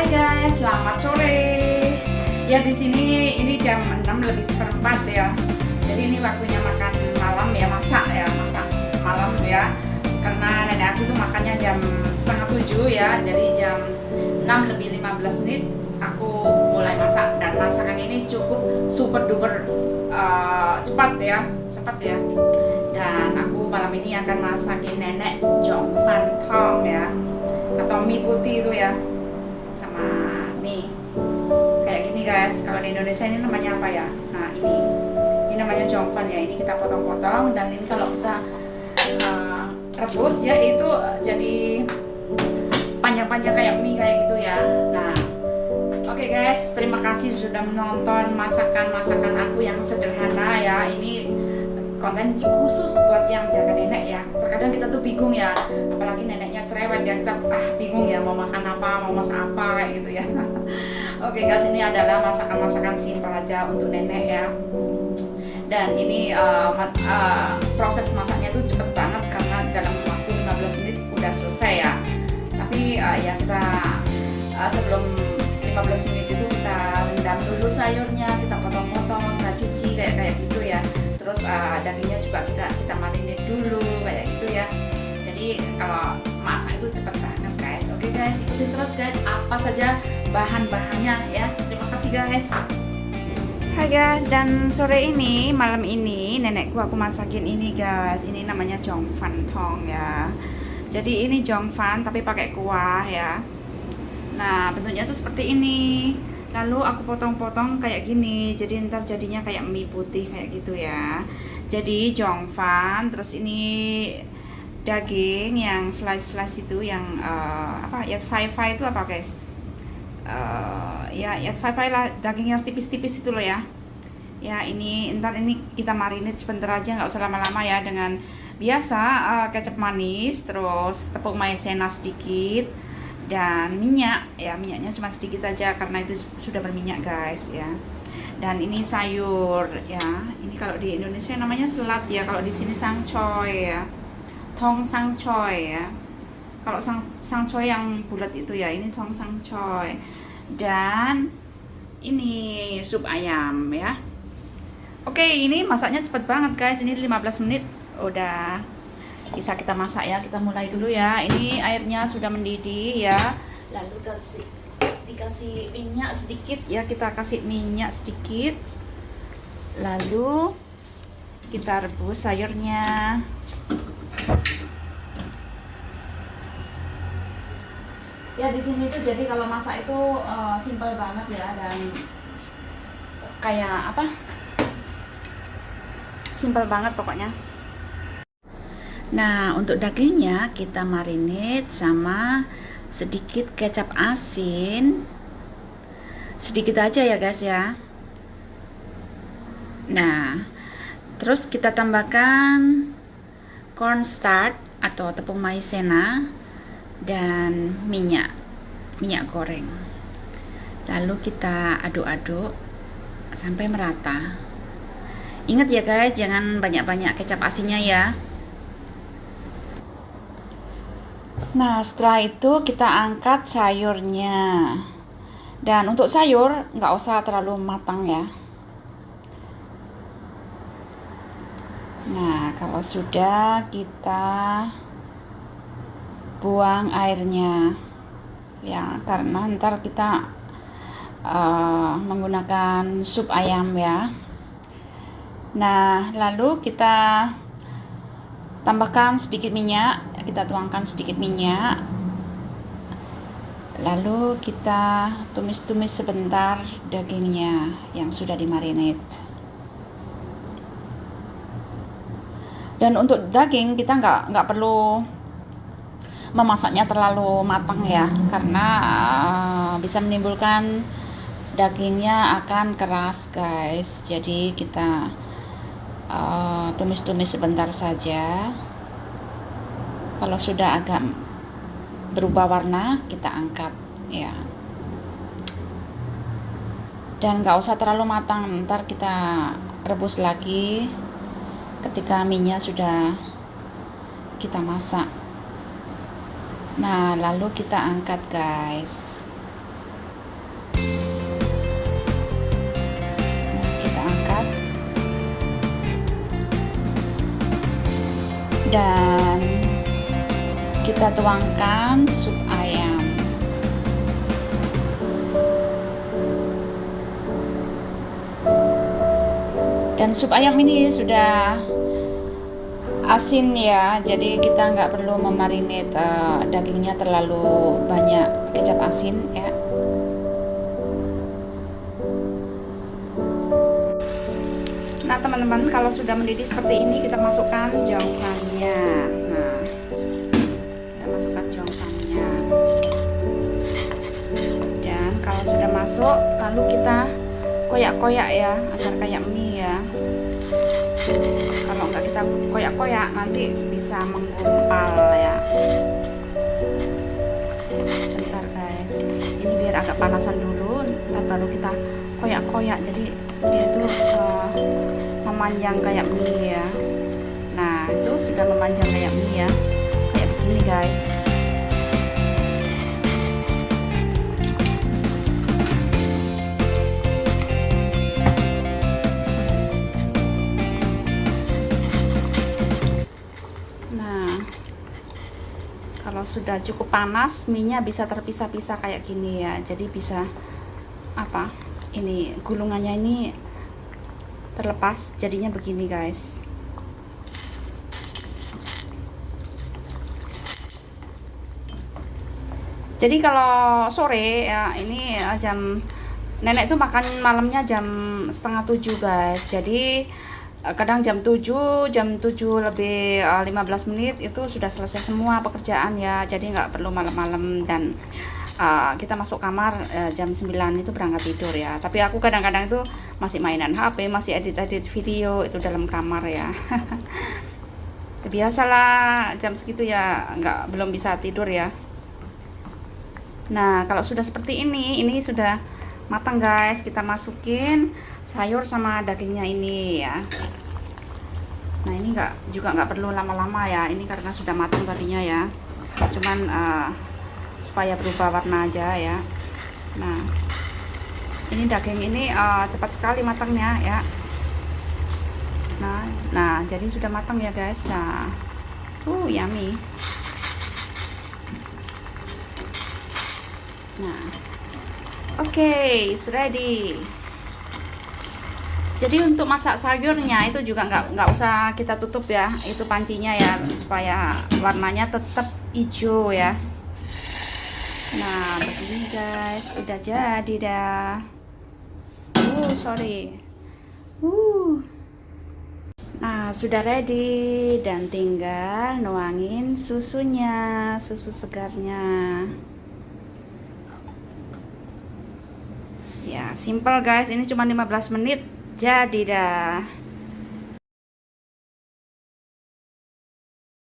guys, selamat sore. Ya di sini ini jam 6 lebih seperempat ya. Jadi ini waktunya makan malam ya, masak malam ya. Karena nenek aku tuh makannya jam setengah 7 ya. Jadi jam 6 lebih 15 menit aku mulai masak, dan masakan ini cukup super duper cepat ya. Dan aku malam ini akan masakin nenek Jong Fan Tong ya, atau mie putih itu ya, sama mie kayak gini guys. Kalau di Indonesia ini namanya apa ya? Nah ini namanya jongkon ya. Ini kita potong-potong, dan ini kalau kita rebus ya itu jadi panjang-panjang kayak mie kayak gitu ya. Nah oke guys, terima kasih sudah menonton masakan aku yang sederhana ya. Ini konten khusus buat yang jaga nenek ya. Terkadang kita tuh bingung ya, apalagi neneknya cerewet ya, kita bingung ya mau makan apa, mau masak apa kayak gitu ya. Oke guys, ini adalah masakan simpel aja untuk nenek ya. Dan ini proses masaknya tuh cepet banget karena dalam waktu 15 menit udah selesai ya. Tapi ya kita sebelum 15 menit itu kita rendam dulu sayurnya, kita potong-potong, kita cuci kayak gitu ya. Terus dagingnya juga kita marinate dulu kayak gitu ya. Jadi kalau masak itu cepet banget guys. Oke guys, ikutin terus guys apa saja bahan-bahannya ya. Terima kasih guys. Hai guys, dan malam ini nenekku aku masakin ini guys. Ini namanya Jong Fan Tong ya. Jadi ini Jong Fan tapi pakai kuah ya. Nah bentuknya tuh seperti ini. Lalu aku potong-potong kayak gini, jadi ntar jadinya kayak mie putih kayak gitu ya. Jadi Jong Fan, terus ini daging yang slice itu yang yat fai itu apa guys? Ya yat fai lah, daging yang tipis-tipis itu loh ya. Ya ini ntar ini kita marinate sebentar aja, nggak usah lama-lama ya, dengan biasa kecap manis, terus tepung maizena sedikit, dan minyak ya. Minyaknya cuma sedikit aja karena itu sudah berminyak guys ya. Dan ini sayur ya, ini kalau di Indonesia namanya selat ya, kalau di sini sangcoy ya, tong sangcoy ya. Kalau sangcoy yang bulat itu ya, ini tong sangcoy. Dan ini sup ayam ya. Oke, ini masaknya cepet banget guys, ini 15 menit udah bisa kita masak ya. Kita mulai dulu ya. Ini airnya sudah mendidih ya. Lalu dikasih minyak sedikit ya, kita kasih minyak sedikit. Lalu kita rebus sayurnya. Ya di sini tuh jadi kalau masak itu simple banget ya, dan kayak apa? Simple banget pokoknya. Nah, untuk dagingnya kita marinate sama sedikit kecap asin. Sedikit aja ya guys ya. Nah, terus kita tambahkan cornstarch atau tepung maizena dan minyak goreng. Lalu kita aduk-aduk sampai merata. Ingat ya guys, jangan banyak-banyak kecap asinnya ya. Nah setelah itu kita angkat sayurnya. Dan untuk sayur nggak usah terlalu matang ya. Nah kalau sudah, kita buang airnya ya, karena ntar kita menggunakan sup ayam ya. Nah lalu kita tambahkan sedikit minyak, kita tuangkan sedikit minyak, lalu kita tumis-tumis sebentar dagingnya yang sudah dimarinate. Dan untuk daging kita nggak perlu memasaknya terlalu matang ya, karena bisa menimbulkan dagingnya akan keras guys. Jadi kita tumis-tumis sebentar saja. Kalau sudah agak berubah warna, kita angkat ya. Dan nggak usah terlalu matang, ntar kita rebus lagi ketika minyak sudah kita masak. Nah lalu kita angkat guys. Dan kita tuangkan sup ayam. Dan sup ayam ini sudah asin ya, jadi kita nggak perlu memarinate dagingnya terlalu banyak kecap asin ya. Nah teman-teman, kalau sudah mendidih seperti ini, kita masukkan jongkannya. Nah, kita masukkan jongkannya. Dan kalau sudah masuk, lalu kita koyak-koyak ya, agar kayak mie ya. Kalau nggak kita koyak-koyak, nanti bisa menggumpal ya. Bentar guys, ini biar agak panasan dulu, ntar baru kita koyak-koyak, jadi dia itu memanjang kayak mie ya. Nah itu sudah memanjang kayak mie ya, kayak begini guys. Nah kalau sudah cukup panas, mie-nya bisa terpisah-pisah kayak gini ya, jadi bisa apa, ini gulungannya ini terlepas, jadinya begini guys. Jadi kalau sore ya, ini jam nenek tuh makan malamnya jam setengah 7 guys. Jadi kadang jam 7 lebih 15 menit itu sudah selesai semua pekerjaan ya, jadi nggak perlu malam-malam. Dan kita masuk kamar jam 9 itu berangkat tidur ya. Tapi aku kadang-kadang itu masih mainan HP, masih edit-edit video itu dalam kamar ya. Biasalah jam segitu ya, belum bisa tidur ya. Nah kalau sudah seperti ini sudah matang guys. Kita masukin sayur sama dagingnya ini ya. Nah ini juga nggak perlu lama-lama ya, ini karena sudah matang tadinya ya, cuman supaya berubah warna aja ya. Nah ini daging ini cepat sekali matangnya ya. Nah jadi sudah matang ya guys. Nah yummy. Nah oke, it's ready. Jadi untuk masak sayurnya itu juga nggak usah kita tutup ya, itu pancinya ya, supaya warnanya tetap hijau ya. Nah begini guys, udah jadi dah. Sorry. Nah sudah ready, dan tinggal nuangin susunya, susu segarnya. Ya simple guys, ini cuma 15 menit jadi dah.